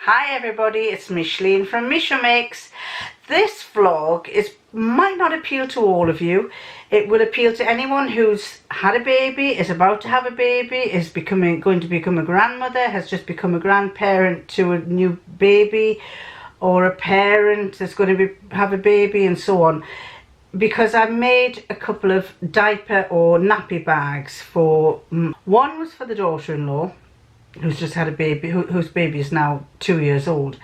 Hi everybody, it's Micheline from Misha Makes. This vlog might not appeal to all of you. It will appeal to anyone who's had a baby, is about to have a baby, is going to become a grandmother, has just become a grandparent to a new baby, or a parent that's going to have a baby, and so on. Because I made a couple of diaper or nappy bags for, one was for the daughter-in-law, who's just had a baby, whose baby is now 2 years old.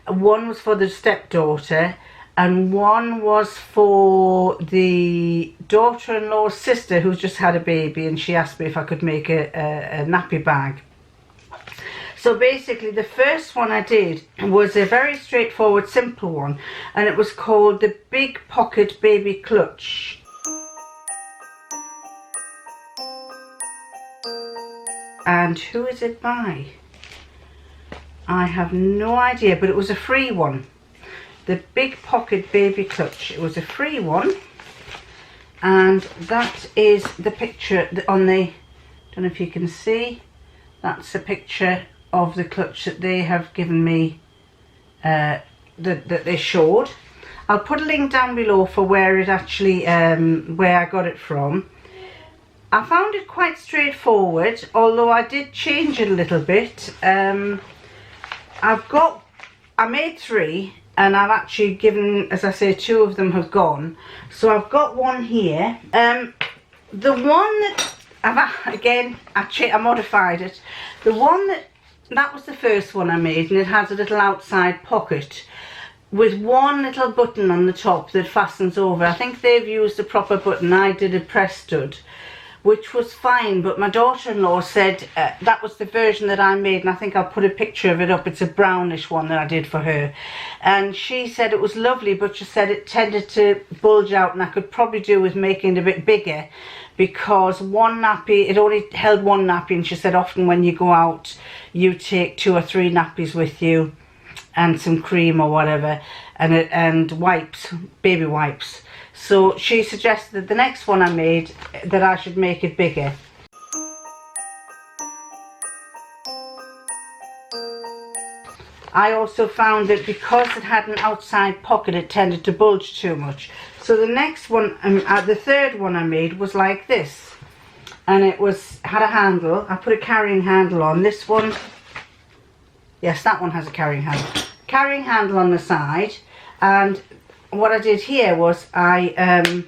One was for the stepdaughter, and one was for the daughter-in-law's sister who's just had a baby, and she asked me if I could make a nappy bag. So basically the first one I did was a very straightforward, simple one, and it was called the Big Pocket Baby Clutch. And who is it by? I have no idea, but it was a free one. The Big Pocket Baby Clutch. It was a free one, and that is the picture on the, don't know if you can see, that's a picture of the clutch that they have given me, that they showed. I'll put a link down below for where it actually, where I got it from. I found it quite straightforward, although I did change it a little bit. I made 3, and I've actually given, as I say, 2 of them have gone. So I've got one here. The one that I modified it. The one that was the first one I made, and it has a little outside pocket with one little button on the top that fastens over. I think they've used a proper button. I did a press stud, which was fine, but my daughter-in-law said that was the version that I made, and I think I'll put a picture of it up. It's a brownish one that I did for her, and she said it was lovely, but she said it tended to bulge out, and I could probably do with making it a bit bigger, because one nappy, it only held one nappy, and she said often when you go out you take 2 or 3 nappies with you and some cream or whatever, and wipes, baby wipes. So she suggested that the next one I made, that I should make it bigger. I also found that because it had an outside pocket, it tended to bulge too much. So the next one, the third one I made was like this, and it had a handle. I put a carrying handle on this one. Yes, that one has a carrying handle on the side, and what I did here was I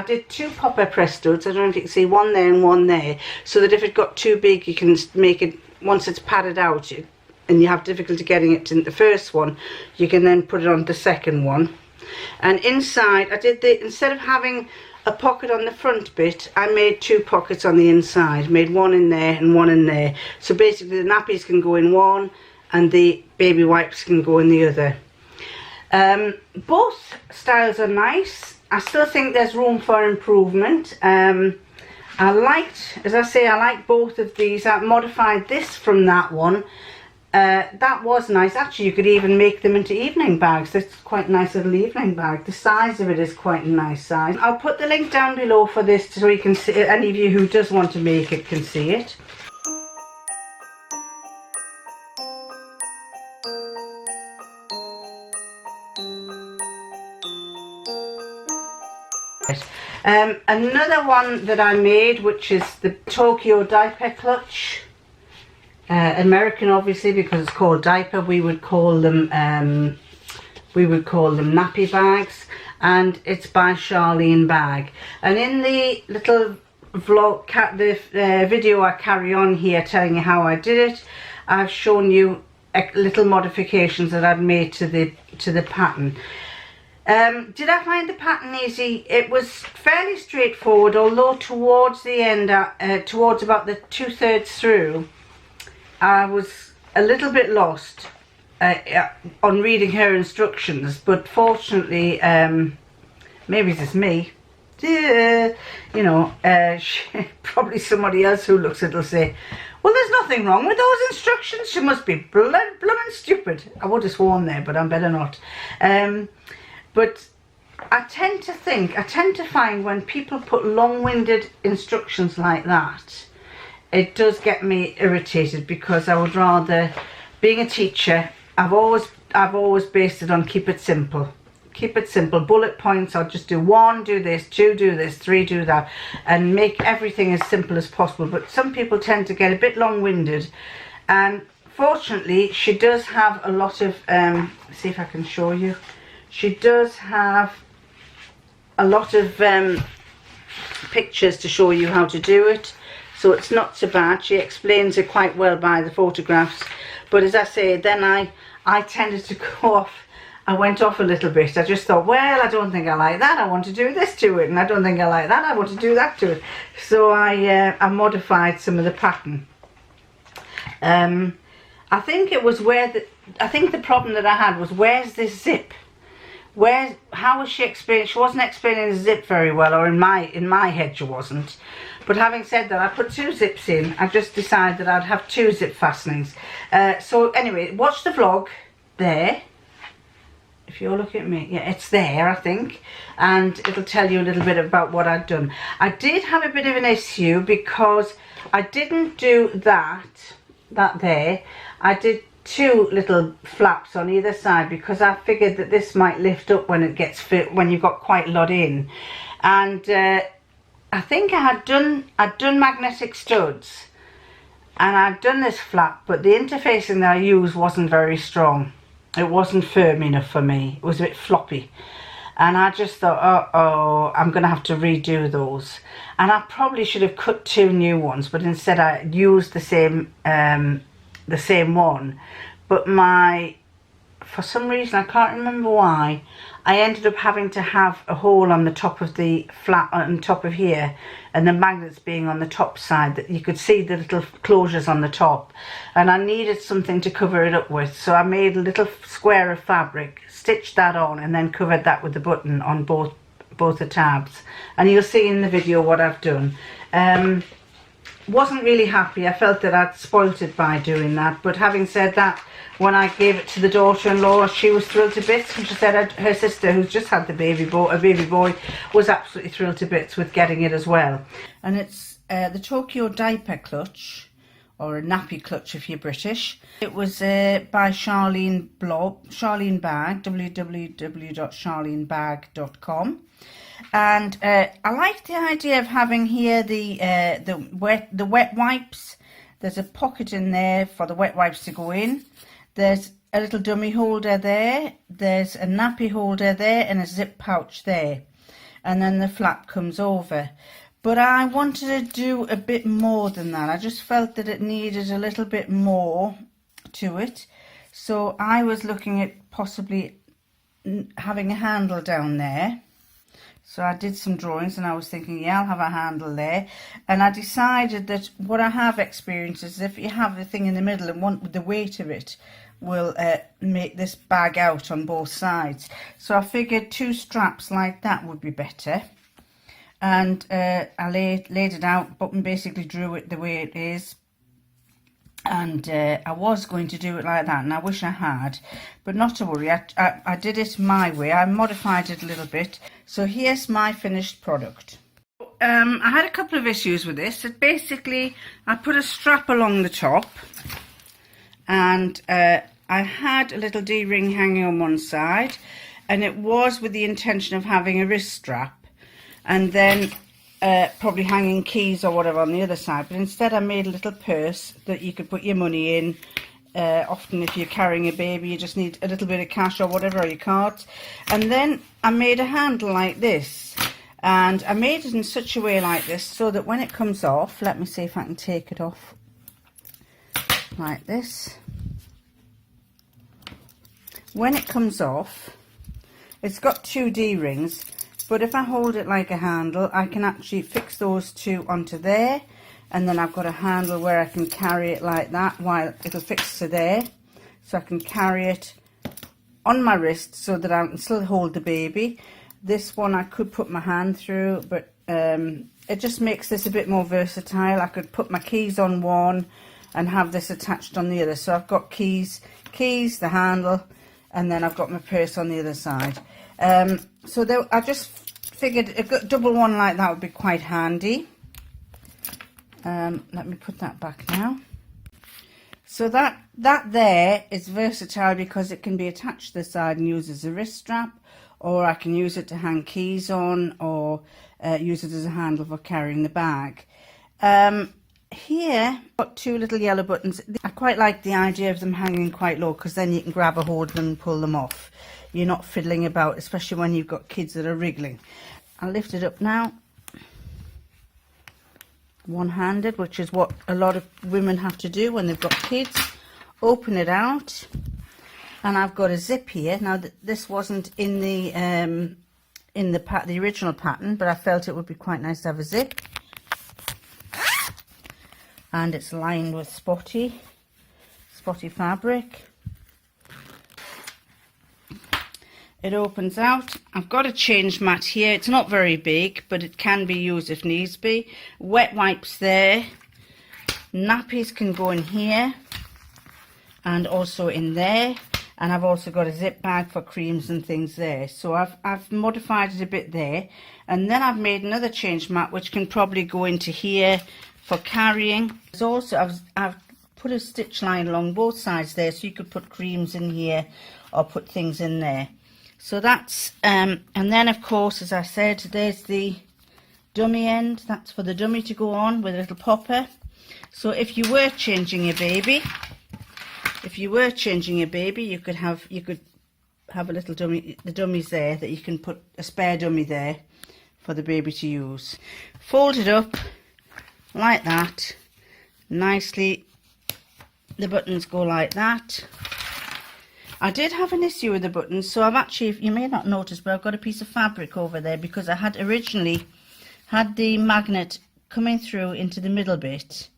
did 2 popper press studs. I don't know if you can see, one there and one there, so that if it got too big you can make it, once it's padded out and you have difficulty getting it to the first one, you can then put it on the second one. And inside I did instead of having a pocket on the front bit, I made 2 pockets on the inside, made one in there and one in there, so basically the nappies can go in one and the baby wipes can go in the other. Both styles are nice. I still think there's room for improvement. As I say, I like both of these. I modified this from that one. That was nice. Actually, you could even make them into evening bags. It's quite a nice little evening bag. The size of it is quite a nice size. I'll put the link down below for this so you can see, any of you who does want to make it can see it. Another one that I made, which is the Tokyo Diaper Clutch. American, obviously, because it's called Diaper. We would call them nappy bags, and it's by Charlene Bag. And in the little vlog, video I carry on here telling you how I did it, I've shown you little modifications that I've made to the pattern. Did I find the pattern easy? It was fairly straightforward, although towards the end, towards about the 2/3 through, I was a little bit lost on reading her instructions, but fortunately, maybe it's just me, you know, probably somebody else who looks at it will say, well, there's nothing wrong with those instructions, she must be blooming stupid. I would have sworn there, but I'm better not. But I tend to find when people put long-winded instructions like that, it does get me irritated, because I would rather being a teacher, I've always based it on keep it simple. Keep it simple, bullet points. I'll just do 1, do this, 2, do this, 3, do that, and make everything as simple as possible. But some people tend to get a bit long-winded, and fortunately she does have a lot of see if I can show you, she does have a lot of pictures to show you how to do it, so it's not so bad. She explains it quite well by the photographs. But as I say, then I tended to go off. I went off a little bit. I just thought, well, I don't think I like that, I want to do this to it, and I don't think I like that, I want to do that to it. So I modified some of the pattern. I think it was I think the problem that I had was, where's this zip? How was she explaining? She wasn't explaining the zip very well, or in my head she wasn't. But having said that, I put 2 zips in. I just decided that I'd have 2 zip fastenings. So anyway, watch the vlog there. If you're looking at me, yeah, it's there, I think, and it'll tell you a little bit about what I'd done. I did have a bit of an issue because I didn't do that there. I did 2 little flaps on either side because I figured that this might lift up when it gets fit, when you've got quite a lot in. And I think I'd done magnetic studs, and I'd done this flap, but the interfacing that I used wasn't very strong. It wasn't firm enough for me. It was a bit floppy. And I just thought, uh-oh, I'm going to have to redo those. And I probably should have cut 2 new ones, but instead I used the same one. But for some reason, I can't remember why, I ended up having to have a hole on the top of the flap, on top of here, and the magnets being on the top side, that you could see the little closures on the top, and I needed something to cover it up with. So I made a little square of fabric, stitched that on, and then covered that with the button on both the tabs, and you'll see in the video what I've done. Wasn't really happy. I felt that I'd spoilt it by doing that, but having said that, when I gave it to the daughter-in-law, she was thrilled to bits, and she said her sister, who's just had a baby boy, was absolutely thrilled to bits with getting it as well. And it's the Tokyo Diaper clutch, or a nappy clutch if you're British. It was by Charlene Bag, www.charlenebag.com. And I like the idea of having here the wet wipes. There's a pocket in there for the wet wipes to go in. There's a little dummy holder there. There's a nappy holder there, and a zip pouch there. And then the flap comes over. But I wanted to do a bit more than that. I just felt that it needed a little bit more to it. So I was looking at possibly having a handle down there. So I did some drawings, and I was thinking, yeah, I'll have a handle there. And I decided that what I have experienced is if you have the thing in the middle and want the weight of it will make this bag out on both sides. So I figured 2 straps like that would be better. And I laid it out, but basically drew it the way it is. And I was going to do it like that, and I wish I had, but not to worry. I did it my way. I modified it a little bit. So here's my finished product. I had a couple of issues with this. That basically, I put a strap along the top, and I had a little D-ring hanging on one side, and it was with the intention of having a wrist strap, and then probably hanging keys or whatever on the other side. But instead I made a little purse that you could put your money in. Often if you're carrying a baby, you just need a little bit of cash or whatever, or your cards. And then I made a handle like this, and I made it in such a way like this so that when it comes off, let me see if I can take it off like this. When it comes off, it's got 2 D-rings, but if I hold it like a handle, I can actually fix those 2 onto there, and then I've got a handle where I can carry it like that while it'll fix to there, so I can carry it on my wrist so that I can still hold the baby. This one I could put my hand through, but it just makes this a bit more versatile. I could put my keys on one and have this attached on the other. So I've got keys, the handle, and then I've got my purse on the other side. So there, I just figured a double one like that would be quite handy. Let me put that back now. So that there is versatile because it can be attached to the side and used as a wrist strap, or I can use it to hang keys on, or use it as a handle for carrying the bag. Here, I've got two little yellow buttons. I quite like the idea of them hanging quite low because then you can grab a hold of them and pull them off. You're not fiddling about, especially when you've got kids that are wriggling. I'll lift it up now. One-handed, which is what a lot of women have to do when they've got kids. Open it out, and I've got a zip here. Now this wasn't in the original pattern, but I felt it would be quite nice to have a zip. And it's lined with spotty fabric. It opens out. I've got a change mat here. It's not very big, but it can be used if needs be. Wet wipes there. Nappies can go in here and also in there. And I've also got a zip bag for creams and things there. So I've modified it a bit there. And then I've made another change mat which can probably go into here for carrying. There's also I've put a stitch line along both sides there, so you could put creams in here or put things in there. So that's and then of course, as I said, there's the dummy end. That's for the dummy to go on with a little popper. So if you were changing your baby, you could have a little dummy. The dummy's there that you can put a spare dummy there for the baby to use. Fold it up like that nicely. The buttons go like that. I did have an issue with the buttons, so I've actually, you may not notice, but I've got a piece of fabric over there because I had originally had the magnet coming through into the middle bit,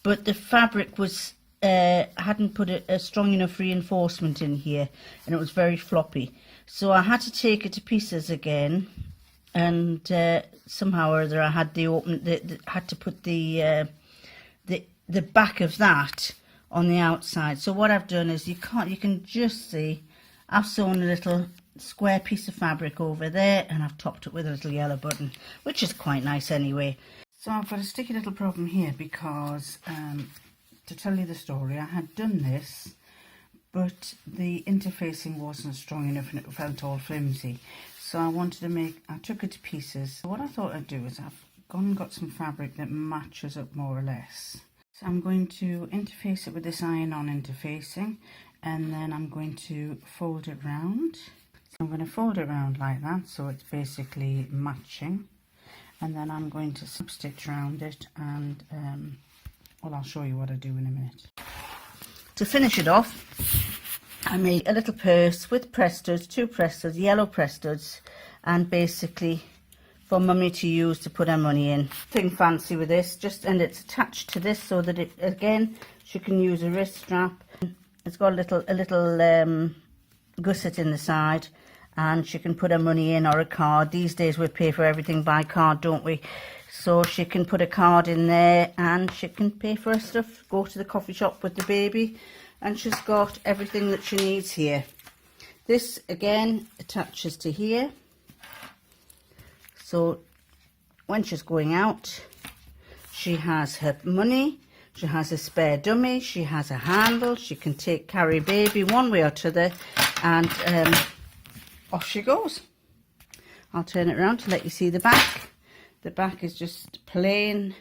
but the fabric was hadn't put a strong enough reinforcement in here, and it was very floppy, so I had to take it to pieces again. And somehow or other I had had to put the back of that on the outside. So what I've done is you can just see I've sewn a little square piece of fabric over there, and I've topped it with a little yellow button, which is quite nice anyway. So I've got a sticky little problem here because to tell you the story, I had done this, but the interfacing wasn't strong enough and it felt all flimsy. So I took it to pieces. So what I thought I'd do is I've gone and got some fabric that matches up more or less. So I'm going to interface it with this iron-on interfacing, and then I'm going to fold it round. So I'm going to fold it round like that, so it's basically matching. And then I'm going to stitch round it, and well, I'll show you what I do in a minute. To finish it off, I made a little purse with press studs, two press studs, yellow press studs, and basically for mummy to use to put her money in. Nothing fancy with this, and it's attached to this so that it, again, she can use a wrist strap. It's got a little gusset in the side, and she can put her money in or a card. These days we pay for everything by card, don't we? So she can put a card in there and she can pay for her stuff, go to the coffee shop with the baby, and she's got everything that she needs here. This again attaches to here, so when she's going out she has her money, she has a spare dummy, she has a handle, she can carry baby one way or t'other, and off she goes. I'll turn it around to let you see the back. The back is just plain.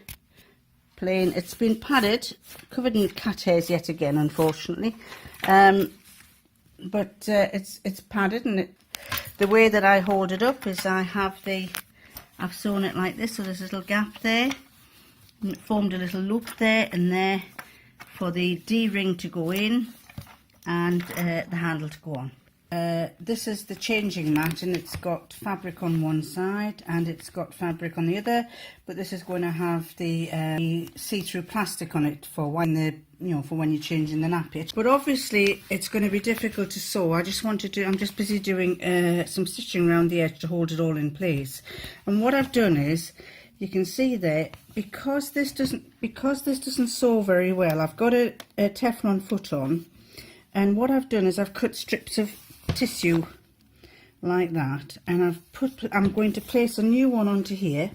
It's been padded, covered in cat hairs yet again, unfortunately, but it's padded, and the way that I hold it up is I've sewn it like this, so there's a little gap there, and it formed a little loop there and there for the D-ring to go in and the handle to go on. This is the changing mat, and it's got fabric on one side and it's got fabric on the other, but this is going to have the see-through plastic on it for when you're changing the nappy. But obviously it's going to be difficult to sew. I'm just busy doing some stitching around the edge to hold it all in place. And what I've done is, you can see there, because this doesn't sew very well, I've got a Teflon foot on, and what I've done is I've cut strips of tissue like that, and I'm going to place a new one onto here,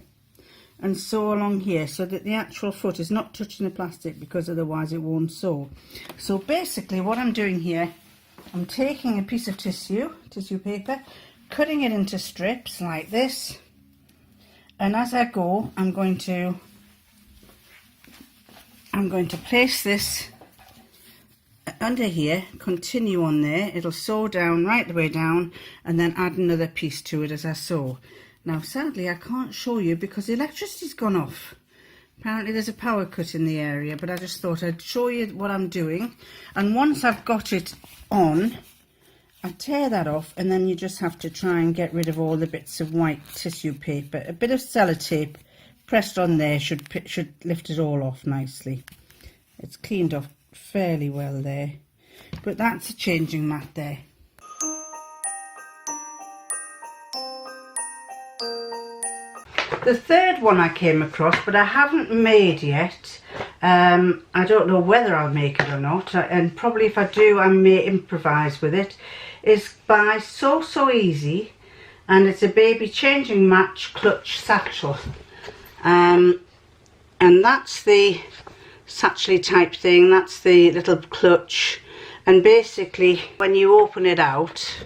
and sew along here so that the actual foot is not touching the plastic, because otherwise it won't sew. So basically what I'm doing here, I'm taking a piece of tissue paper, cutting it into strips like this, and as I go I'm going to place this under here, continue on there, it'll sew down right the way down, and then add another piece to it as I sew. Now sadly I can't show you because the electricity's gone off. Apparently there's a power cut in the area, but I just thought I'd show you what I'm doing. And once I've got it on, I tear that off, and then you just have to try and get rid of all the bits of white tissue paper. A bit of sellotape pressed on there should lift it all off nicely. It's cleaned off fairly well there, but that's a changing mat there. The third one I came across, but I haven't made yet. I don't know whether I'll make it or not, and probably if I do I may improvise with it, is by So Easy, and it's a baby changing mat clutch satchel. And that's the satchel type thing, that's the little clutch, and basically when you open it out,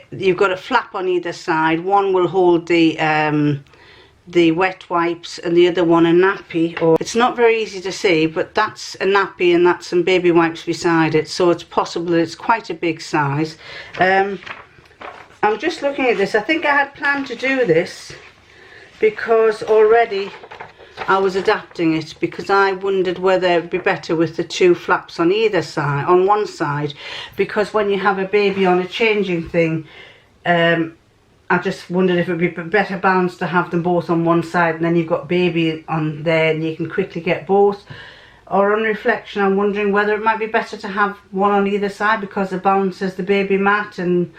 you've got a flap on either side. One will hold the wet wipes and the other one a nappy, or it's not very easy to see, but that's a nappy and that's some baby wipes beside it, so it's possible that it's quite a big size. I'm just looking at this. I think I had planned to do this because already I was adapting it, because I wondered whether it would be better with the two flaps on either side, on one side, because when you have a baby on a changing thing, I just wondered if it would be better balanced to have them both on one side, and then you've got baby on there and you can quickly get both. Or on reflection, I'm wondering whether it might be better to have one on either side, because it balances the baby mat and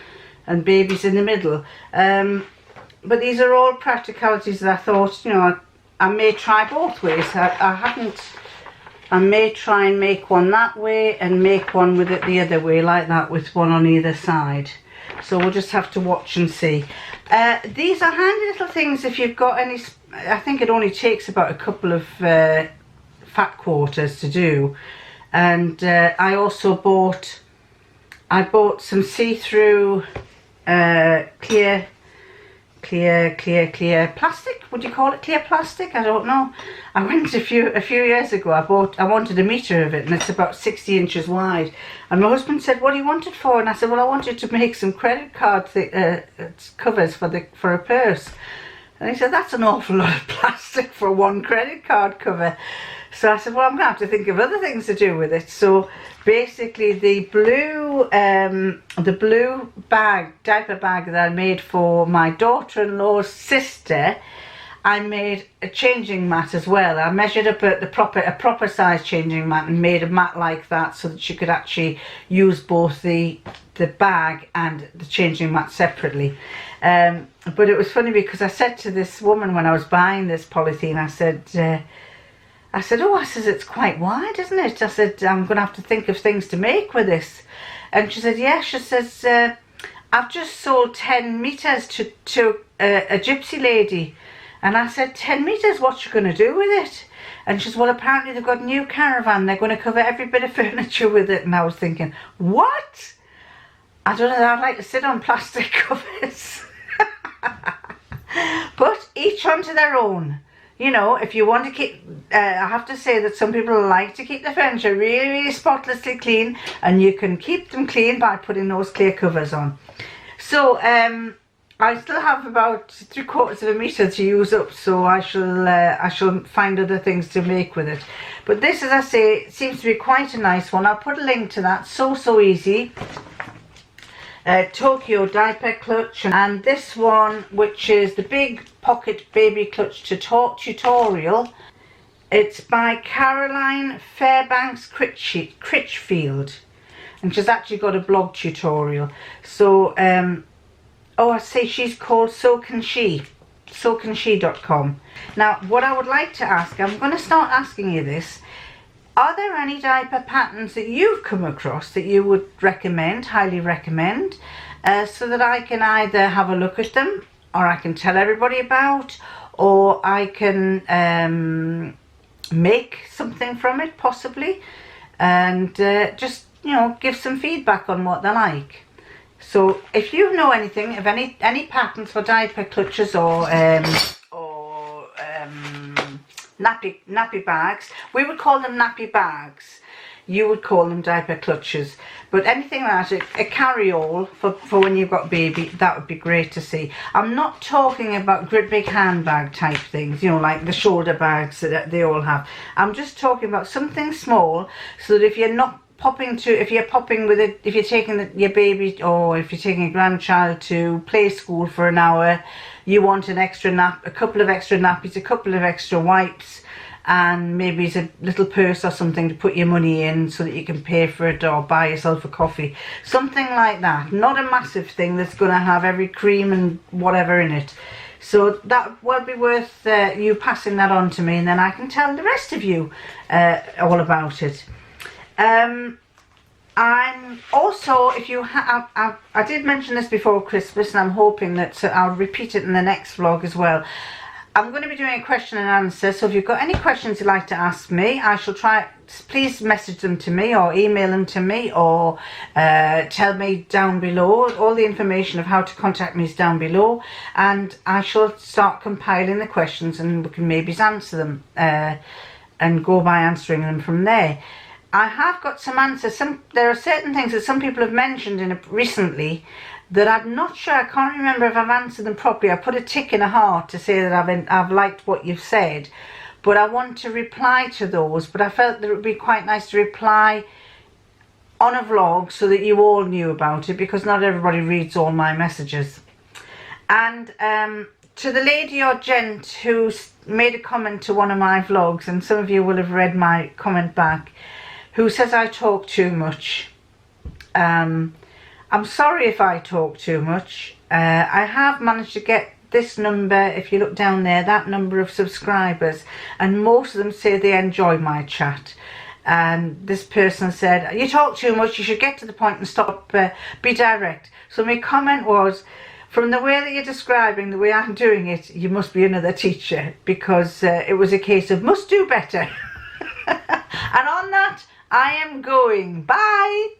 baby's in the middle. But these are all practicalities that I thought, you know, I may try both ways. I may try and make one that way and make one with it the other way, like that, with one on either side. So we'll just have to watch and see. These are handy little things if you've got any. I think it only takes about a couple of fat quarters to do. And I also bought some see-through clear plastic. Would you call it clear plastic? I don't know. I went a few years ago. I wanted a metre of it, and it's about 60 inches wide. And my husband said, "What do you want it for?" And I said, "Well, I wanted to make some credit card covers for a purse." And he said, "That's an awful lot of plastic for one credit card cover." So I said, "Well, I'm going to have to think of other things to do with it." So basically the blue diaper bag that I made for my daughter-in-law's sister, I made a changing mat as well. I measured up a proper size changing mat and made a mat like that, so that she could actually use both the bag and the changing mat separately. But it was funny because I said to this woman when I was buying this polythene, I said, it's quite wide, isn't it? I said, I'm going to have to think of things to make with this. And she said, yeah. She says, I've just sold 10 metres to a gypsy lady. And I said, 10 metres, what you going to do with it? And she says, well, apparently they've got a new caravan. They're going to cover every bit of furniture with it. And I was thinking, what? I don't know, I'd like to sit on plastic covers. But each onto their own. You know, if you want to keep, I have to say that some people like to keep the furniture really, really spotlessly clean, and you can keep them clean by putting those clear covers on. So I still have about 3/4 of a metre to use up, so I shall find other things to make with it. But this, as I say, seems to be quite a nice one. I'll put a link to that. So Easy. Tokyo diaper clutch, and this one, which is the big pocket baby clutch tutorial, it's by Caroline Fairbanks Critchfield, and she's actually got a blog tutorial. So I say she's called Sewcanshe, Sewcanshe.com. Now what I would like to ask, I'm going to start asking you this: are there any diaper patterns that you've come across that you would recommend, highly recommend, so that I can either have a look at them, or I can tell everybody about, or I can make something from it possibly, and just, you know, give some feedback on what they like. So if you know anything of any patterns for diaper clutches or nappy bags, we would call them nappy bags, you would call them diaper clutches, but anything like that, a carry-all for when you've got a baby, that would be great to see. I'm not talking about great big handbag type things, you know, like the shoulder bags that they all have. I'm just talking about something small, so that if you're not if you're taking your baby, or if you're taking a grandchild to play school for an hour, you want an extra a couple of extra nappies, a couple of extra wipes, and maybe it's a little purse or something to put your money in so that you can pay for it or buy yourself a coffee. Something like that. Not a massive thing that's going to have every cream and whatever in it. So that will be worth you passing that on to me, and then I can tell the rest of you all about it. I'm also, if you I did mention this before Christmas, and I'm hoping that I'll repeat it in the next vlog as well. I'm going to be doing a question and answer, so if you've got any questions you'd like to ask me, I shall try. Please message them to me or email them to me, or tell me down below. All the information of how to contact me is down below, and I shall start compiling the questions, and we can maybe answer them and go by answering them from there. I have got some answers. There are certain things that some people have mentioned recently that I'm not sure. I can't remember if I've answered them properly. I put a tick and a heart to say that I've liked what you've said, but I want to reply to those. But I felt that it would be quite nice to reply on a vlog so that you all knew about it, because not everybody reads all my messages. And to the lady or gent who made a comment to one of my vlogs, and some of you will have read my comment back, who says I talk too much. I'm sorry if I talk too much. I have managed to get this number, if you look down there, that number of subscribers, and most of them say they enjoy my chat. And this person said, you talk too much, you should get to the point and stop, be direct. So my comment was, from the way that you're describing the way I'm doing it, you must be another teacher, because it was a case of must do better. And on that, I am going. Bye.